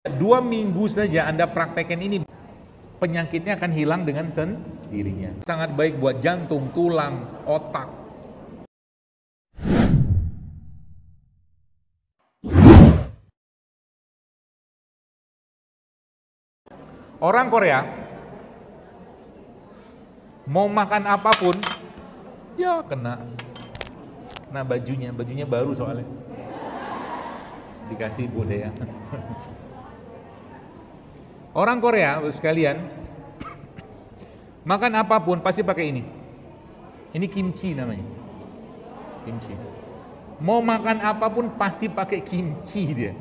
2 minggu saja Anda praktekkan ini, penyakitnya akan hilang dengan sendirinya. Sangat baik buat jantung, tulang, otak. Orang Korea mau makan apapun, ya kena bajunya baru soalnya. Dikasih bude ya. Orang Korea, sekalian, makan apapun pasti pakai ini. Ini kimchi namanya. Kimchi. Mau makan apapun pasti pakai kimchi dia.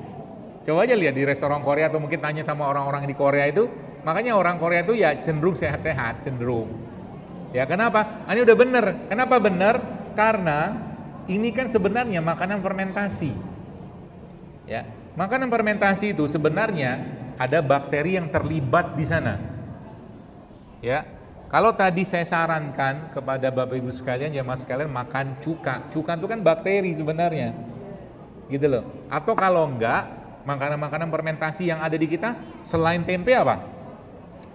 Coba aja lihat di restoran Korea atau mungkin tanya sama orang-orang di Korea itu. Makanya orang Korea itu ya cenderung sehat-sehat, cenderung. Ya kenapa? Ini udah bener. Kenapa bener? Karena ini kan sebenarnya makanan fermentasi. Ya, makanan fermentasi itu sebenarnya ada bakteri yang terlibat di sana. Ya, kalau tadi saya sarankan kepada Bapak Ibu sekalian, jamaah sekalian makan cuka. Cuka itu kan bakteri sebenarnya, gitu loh. Atau kalau enggak, makanan-makanan fermentasi yang ada di kita selain tempe apa?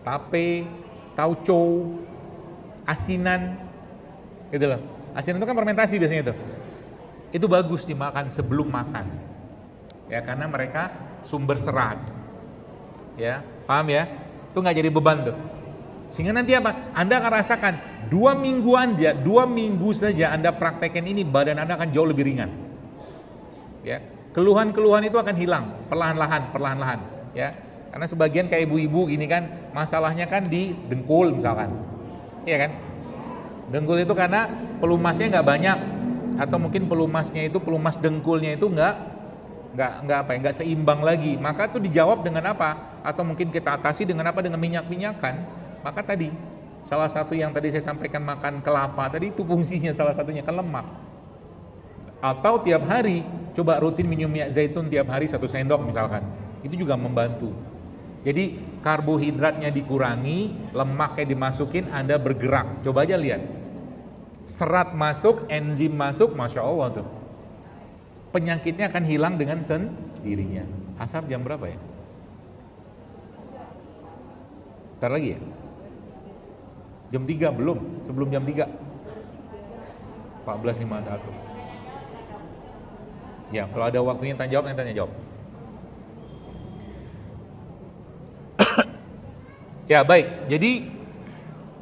Tape, tauco, asinan, gitu loh. Asinan itu kan fermentasi biasanya itu. Itu bagus dimakan sebelum makan. Ya, karena mereka sumber serat. Ya, paham ya? Itu nggak jadi beban tuh. Sehingga nanti apa? Anda akan rasakan 2 minggu saja Anda praktekkan ini, badan Anda akan jauh lebih ringan. Ya, keluhan-keluhan itu akan hilang perlahan-lahan. Ya, karena sebagian kayak ibu-ibu gini kan, masalahnya kan di dengkul misalkan, iya kan? Dengkul itu karena pelumasnya nggak banyak, atau mungkin pelumas dengkulnya itu nggak seimbang lagi. Maka itu dijawab dengan apa? Atau mungkin kita atasi dengan apa? Dengan minyak-minyakan. Maka tadi salah satu yang tadi saya sampaikan, makan kelapa tadi itu fungsinya salah satunya kan lemak. Atau tiap hari coba rutin minum minyak zaitun tiap hari 1 sendok misalkan. Itu juga membantu. Jadi karbohidratnya dikurangi, lemaknya dimasukin, Anda bergerak. Coba aja lihat. Serat masuk, enzim masuk, Masya Allah tuh. Penyakitnya akan hilang dengan sendirinya. Asar jam berapa ya? Ntar lagi ya? Jam 3 belum? Sebelum jam 3? 14.51. Ya, kalau ada waktunya tanya jawab. Ya baik, jadi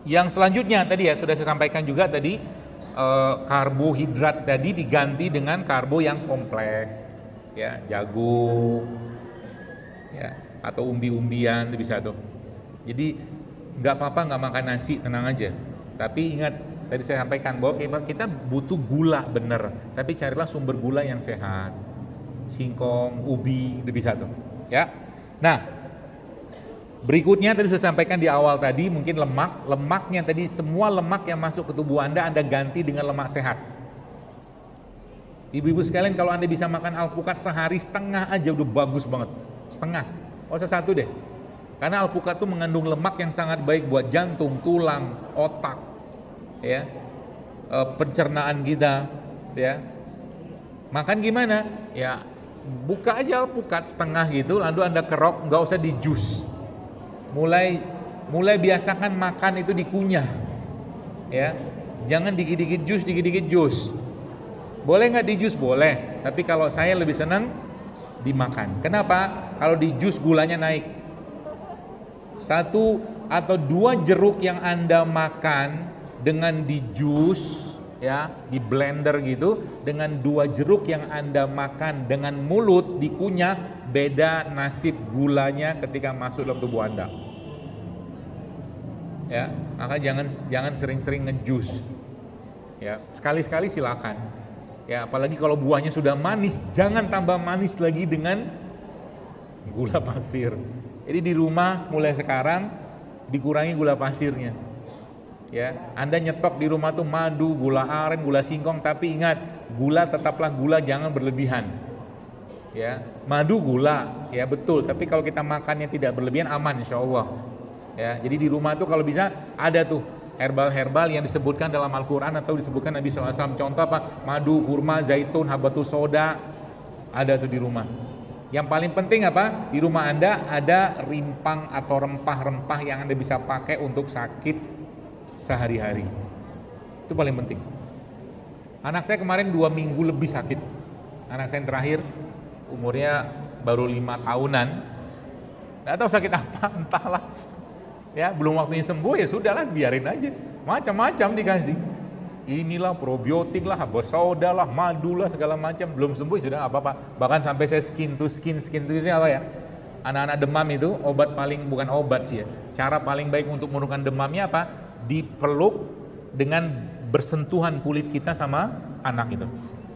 yang selanjutnya tadi ya sudah saya sampaikan juga tadi, karbohidrat tadi diganti dengan karbo yang kompleks, ya jagung, ya atau umbi-umbian itu bisa tuh. Jadi nggak apa-apa nggak makan nasi, tenang aja. Tapi ingat tadi saya sampaikan bahwa kita butuh gula bener, tapi carilah sumber gula yang sehat, singkong, ubi itu bisa tuh, ya. Nah. Berikutnya tadi saya sampaikan di awal tadi, mungkin lemaknya tadi, semua lemak yang masuk ke tubuh Anda ganti dengan lemak sehat. Ibu-ibu sekalian, kalau Anda bisa makan alpukat sehari setengah aja udah bagus banget. Setengah, nggak usah 1 deh. Karena alpukat itu mengandung lemak yang sangat baik buat jantung, tulang, otak, ya, pencernaan kita, ya. Makan gimana? Ya, buka aja alpukat setengah gitu, lalu Anda kerok, nggak usah di jus. Mulai biasakan makan itu dikunyah, ya. Jangan dikit-dikit jus. Boleh nggak di jus? Boleh. Tapi kalau saya lebih senang dimakan. Kenapa? Kalau di jus gulanya naik. 1 atau 2 jeruk yang Anda makan dengan di jus, ya, di blender gitu, dengan 2 jeruk yang Anda makan dengan mulut dikunyah, beda nasib gulanya ketika masuk dalam tubuh Anda. Ya, maka jangan sering-sering ngejus. Ya, sekali-sekali silakan. Ya, apalagi kalau buahnya sudah manis, jangan tambah manis lagi dengan gula pasir. Jadi di rumah mulai sekarang dikurangi gula pasirnya. Ya, Anda nyetok di rumah tuh madu, gula aren, gula singkong, tapi ingat, gula tetaplah gula, jangan berlebihan. Ya, madu gula, ya betul, tapi kalau kita makannya tidak berlebihan aman insyaallah. Ya, jadi di rumah tuh kalau bisa ada tuh herbal-herbal yang disebutkan dalam Al-Qur'an atau disebutkan Nabi SAW. Contoh apa? Madu, kurma, zaitun, habatus soda, ada tuh di rumah. Yang paling penting apa? Di rumah Anda ada rimpang atau rempah-rempah yang Anda bisa pakai untuk sakit sehari-hari. Itu paling penting. Anak saya kemarin 2 minggu lebih sakit. Anak saya yang terakhir umurnya baru 5 tahunan. Nggak tahu sakit apa, entahlah. Ya, belum waktunya sembuh, ya sudahlah, biarin aja. Macam-macam dikasih. Inilah probiotik lah, soda lah, madu lah, segala macam. Belum sembuh sudah apa-apa. Bahkan sampai saya skin to skin apa ya? Anak-anak demam itu obat paling, bukan obat sih ya. Cara paling baik untuk menurunkan demamnya apa? Dipeluk dengan bersentuhan kulit kita sama anak itu.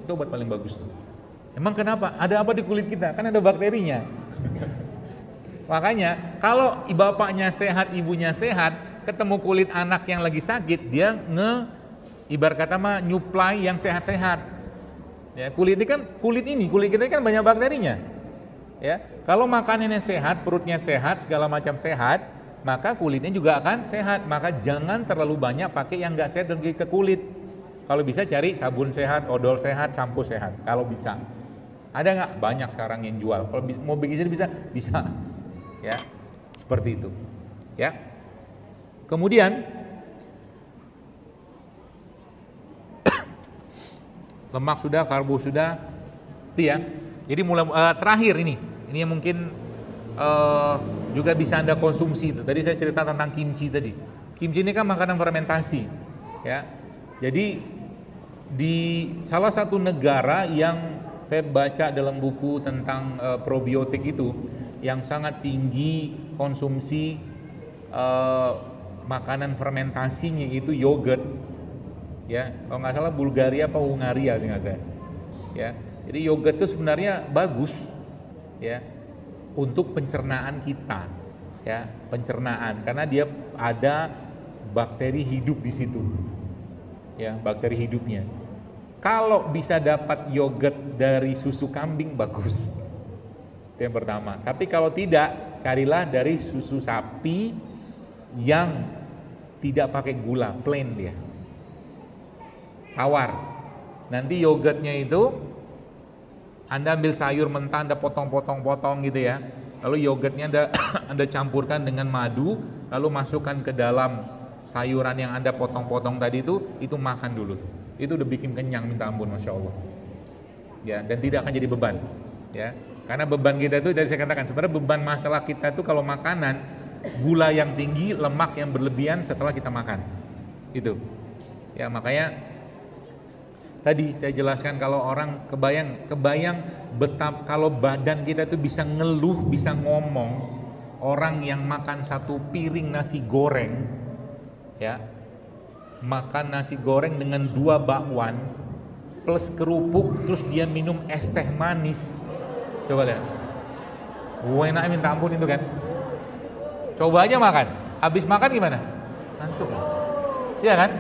Itu obat paling bagus tuh. Emang kenapa? Ada apa di kulit kita? Kan ada bakterinya. Makanya kalau bapaknya sehat, ibunya sehat, ketemu kulit anak yang lagi sakit, dia ibarat kata mah nyuplai yang sehat-sehat. Ya, kulit kita kan banyak bakterinya. Ya, kalau makanannya sehat, perutnya sehat, segala macam sehat, maka kulitnya juga akan sehat. Maka jangan terlalu banyak pakai yang nggak sehat ke kulit. Kalau bisa cari sabun sehat, odol sehat, sampo sehat. Kalau bisa, ada nggak? Banyak sekarang yang jual. Kalau mau bikin bisa. Ya, seperti itu. Ya. Kemudian lemak sudah, karbo sudah, itu ya. Jadi mulai terakhir ini yang mungkin juga bisa Anda konsumsi itu. Tadi saya cerita tentang kimchi tadi. Kimchi ini kan makanan fermentasi, ya. Jadi di salah satu negara yang saya baca dalam buku tentang probiotik itu, yang sangat tinggi konsumsi makanan fermentasinya itu yogurt. Ya, kalau nggak salah Bulgaria apa Hungaria sih nggak saya. Ya, jadi yogurt itu sebenarnya bagus, ya, untuk pencernaan kita, ya, pencernaan, karena dia ada bakteri hidup di situ, ya, bakteri hidupnya. Kalau bisa dapat yogurt dari susu kambing bagus, itu yang pertama. Tapi kalau tidak, carilah dari susu sapi yang tidak pakai gula, plain dia. Tawar. Nanti yogurtnya itu Anda ambil sayur mentah, Anda potong-potong gitu ya. Lalu yogurtnya Anda campurkan dengan madu, lalu masukkan ke dalam sayuran yang Anda potong-potong tadi itu makan dulu tuh. Itu udah bikin kenyang minta ampun, Masya Allah. Ya, dan tidak akan jadi beban. Ya, karena beban kita itu, tadi saya katakan, sebenarnya beban masalah kita itu kalau makanan, gula yang tinggi, lemak yang berlebihan setelah kita makan. Itu. Ya, makanya tadi saya jelaskan kalau orang kebayang betapa kalau badan kita itu bisa ngeluh, bisa ngomong, orang yang makan 1 piring nasi goreng, ya, makan nasi goreng dengan 2 bakwan plus kerupuk, terus dia minum es teh manis, coba lihat, enak minta ampun itu kan. Coba aja makan, habis makan gimana? Ngantuk, ya kan?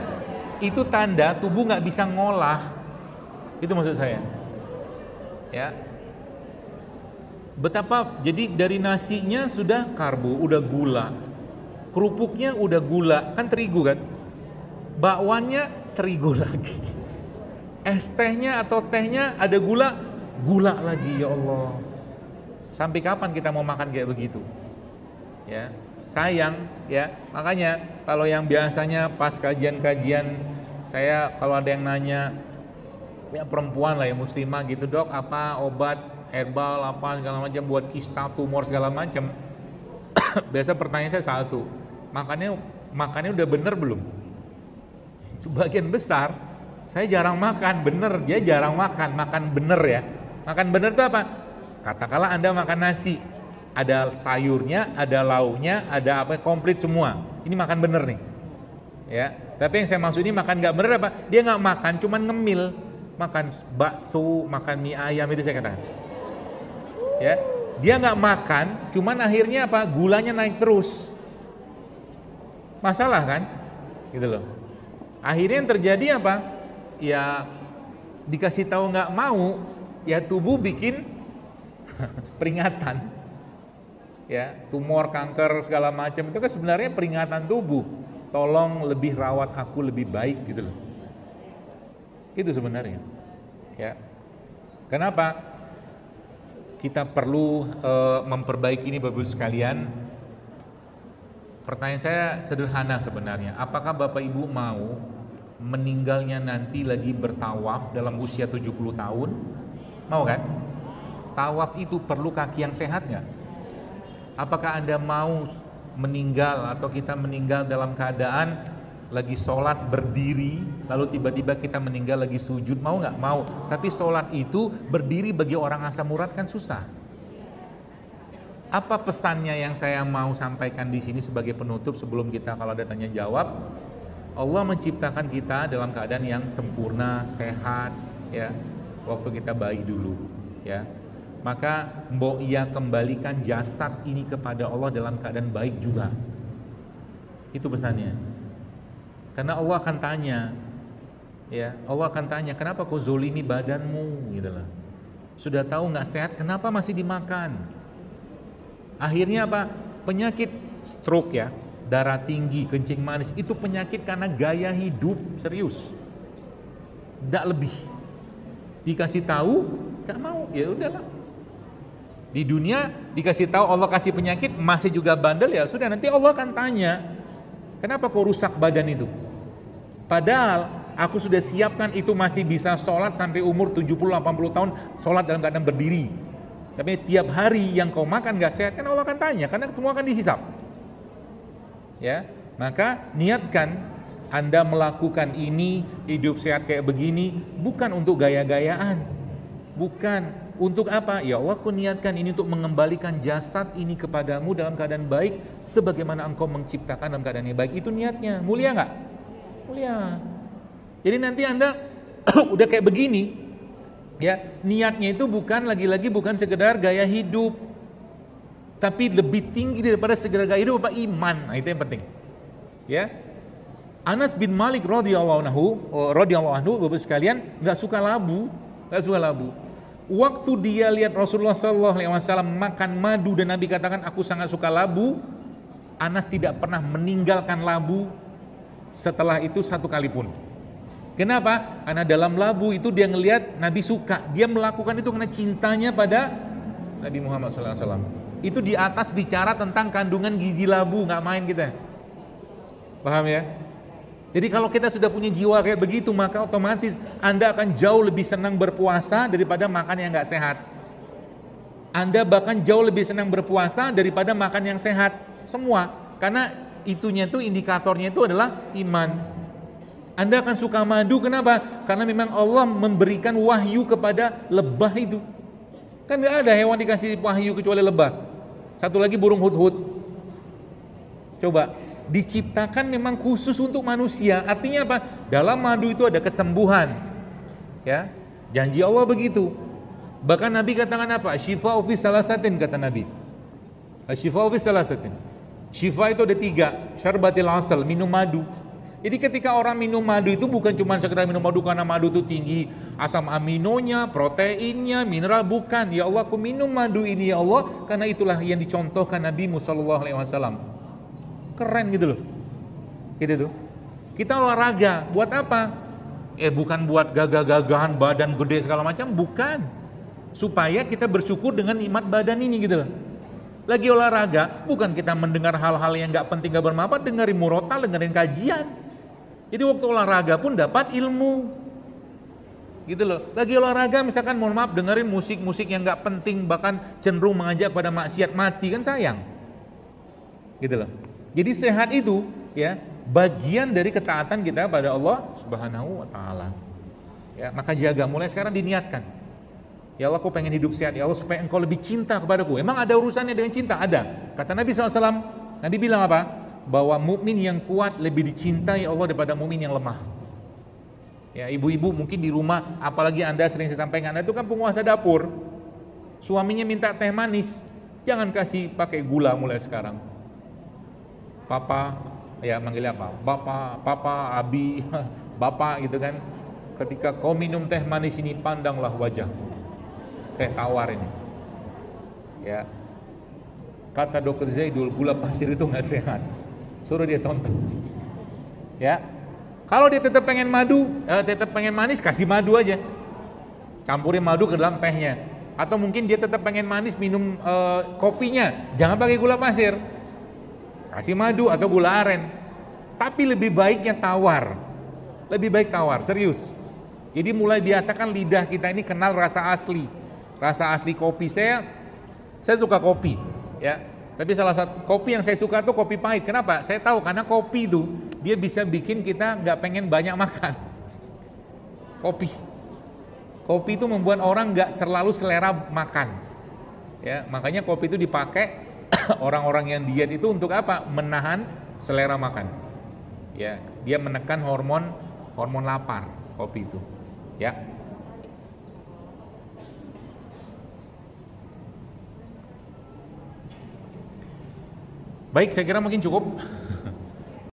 Itu tanda tubuh nggak bisa ngolah. Itu maksud saya, ya. Betapa, jadi dari nasinya sudah karbo, udah gula, kerupuknya udah gula, kan terigu kan, bakwannya terigu lagi, es tehnya atau tehnya ada gula lagi, ya Allah. Sampai kapan kita mau makan kayak begitu? Ya, sayang, ya. Makanya kalau yang biasanya pas kajian-kajian saya, kalau ada yang nanya, ya perempuan lah ya, muslimah gitu, dok apa obat herbal apa segala macam buat kista, tumor segala macam. Biasa pertanyaan saya satu, makannya udah bener belum? Sebagian besar saya jarang makan bener, dia jarang makan bener ya. Makan bener itu apa? Katakanlah Anda makan nasi, ada sayurnya, ada lauknya, ada apa, komplit semua. Ini makan bener nih, ya. Tapi yang saya maksud ini makan nggak bener apa? Dia nggak makan, cuman ngemil. Makan bakso, makan mie ayam, itu saya katakan. Ya, dia nggak makan, cuman akhirnya apa? Gulanya naik terus. Masalah kan? Gitu loh. Akhirnya yang terjadi apa? Ya dikasih tahu nggak mau, ya tubuh bikin peringatan. Ya, tumor, kanker segala macam itu kan sebenarnya peringatan tubuh. Tolong lebih rawat aku lebih baik gitu loh. Itu sebenarnya, ya. Kenapa? kita perlu memperbaiki ini Bapak Ibu sekalian. Pertanyaan saya sederhana sebenarnya. Apakah Bapak Ibu mau meninggalnya nanti lagi bertawaf dalam usia 70 tahun? Mau kan? Tawaf itu perlu kaki yang sehat nggak? Apakah Anda mau meninggal atau kita meninggal dalam keadaan lagi sholat berdiri, lalu tiba-tiba kita meninggal lagi sujud? Mau nggak? Mau. Tapi sholat itu berdiri bagi orang asam urat kan susah. Apa pesannya yang saya mau sampaikan di sini sebagai penutup sebelum kita kalau ada tanya jawab? Allah menciptakan kita dalam keadaan yang sempurna, sehat, ya. Waktu kita bayi dulu, ya. Maka mbok ia kembalikan jasad ini kepada Allah dalam keadaan baik juga. Itu pesannya. Karena Allah akan tanya, ya, Allah akan tanya, kenapa kau zolimi badanmu, gitu lah. Sudah tahu nggak sehat, kenapa masih dimakan? Akhirnya apa? Penyakit stroke, ya, darah tinggi, kencing manis, itu penyakit karena gaya hidup, serius. Tidak lebih. Dikasih tahu, nggak mau, ya udahlah. Di dunia dikasih tahu Allah kasih penyakit, masih juga bandel, ya sudah, nanti Allah akan tanya, kenapa kau rusak badan itu? Padahal aku sudah siapkan itu masih bisa sholat sampai umur 70-80 tahun, sholat dalam keadaan berdiri. Tapi tiap hari yang kau makan gak sehat, kan Allah akan tanya, karena semua akan dihisap. Ya, maka niatkan Anda melakukan ini, hidup sehat kayak begini, bukan untuk gaya-gayaan, bukan untuk apa? Ya Allah, aku niatkan ini untuk mengembalikan jasad ini kepadamu dalam keadaan baik, sebagaimana engkau menciptakan dalam keadaan yang baik. Itu niatnya, mulia nggak? Mulia. Jadi nanti Anda udah kayak begini, ya, niatnya itu bukan lagi-lagi bukan sekedar gaya hidup, tapi lebih tinggi daripada sekedar gaya hidup, apa? Iman. Nah, itu yang penting. Ya. Anas bin Malik radhiyallahu anhu, Bapak sekalian, nggak suka labu. Waktu dia lihat Rasulullah SAW makan madu dan Nabi katakan aku sangat suka labu, Anas tidak pernah meninggalkan labu setelah itu satu kali pun. Kenapa? Karena dalam labu itu dia ngelihat Nabi suka, dia melakukan itu karena cintanya pada Nabi Muhammad SAW. Itu di atas bicara tentang kandungan gizi labu, nggak main kita. Paham ya? Jadi kalau kita sudah punya jiwa kayak begitu, maka otomatis Anda akan jauh lebih senang berpuasa daripada makan yang nggak sehat. Anda bahkan jauh lebih senang berpuasa daripada makan yang sehat. Semua, karena itunya itu indikatornya itu adalah iman. Anda akan suka madu, kenapa? Karena memang Allah memberikan wahyu kepada lebah itu. Kan gak ada hewan dikasih wahyu kecuali lebah. Satu lagi burung hudhud. Coba, diciptakan memang khusus untuk manusia. Artinya apa? Dalam madu itu ada kesembuhan. Ya, janji Allah begitu. Bahkan Nabi katakan apa? Syifa'u fi salasatin, kata Nabi. Syifa'u fi salasatin. Syifa itu ada 3, syarbatil asal, minum madu. Jadi ketika orang minum madu itu bukan cuma sekedar minum madu karena madu itu tinggi asam aminonya, proteinnya, mineral, bukan. Ya Allah, aku minum madu ini ya Allah karena itulah yang dicontohkan Nabi sallallahu alaihi wasallam. Keren gitu loh. Gitu tuh. Kita olahraga buat apa? Bukan buat gagah-gagahan badan gede segala macam, bukan. Supaya kita bersyukur dengan nikmat badan ini gitu loh. Lagi olahraga bukan kita mendengar hal-hal yang enggak penting, enggak bermanfaat, dengerin murotal, dengerin kajian. Jadi waktu olahraga pun dapat ilmu, gitu loh. Lagi olahraga misalkan mohon maaf dengerin musik-musik yang nggak penting, bahkan cenderung mengajak pada maksiat, mati kan sayang, gitu loh. Jadi sehat itu ya bagian dari ketaatan kita pada Allah Subhanahu Wa Taala. Ya, maka jaga, mulai sekarang diniatkan. Ya Allah, aku pengen hidup sehat. Ya Allah, supaya engkau lebih cinta kepadaku. Emang ada urusannya dengan cinta? Ada. Kata Nabi SAW, Nabi bilang apa? Bahwa mukmin yang kuat lebih dicintai Allah daripada mukmin yang lemah. Ya, ibu-ibu mungkin di rumah, apalagi Anda sering saya sampaikan, Anda itu kan penguasa dapur. Suaminya minta teh manis, jangan kasih pakai gula mulai sekarang. Papa, ya manggilnya apa? Bapak, Papa, Abi, Bapak gitu kan. Ketika kau minum teh manis ini, pandanglah wajahku. Teh tawar ini. Ya. Kata dokter Zaidul, gula pasir itu nggak sehat. Suruh dia tonton. Ya. Kalau dia tetap pengen madu, tetap pengen manis, kasih madu aja. Campurin madu ke dalam tehnya. Atau mungkin dia tetap pengen manis, minum kopinya, jangan pakai gula pasir, kasih madu atau gula aren. Tapi lebih baiknya tawar, lebih baik tawar, serius. Jadi mulai biasakan lidah kita ini kenal rasa asli kopi. Saya suka kopi, ya. Tapi salah satu kopi yang saya suka tuh kopi pahit. Kenapa? Saya tahu karena kopi itu dia bisa bikin kita nggak pengen banyak makan. Kopi itu membuat orang nggak terlalu selera makan, ya. Makanya kopi itu dipakai orang-orang yang diet itu untuk apa? Menahan selera makan, ya. Dia menekan hormon lapar, kopi itu, ya. Baik, saya kira mungkin cukup.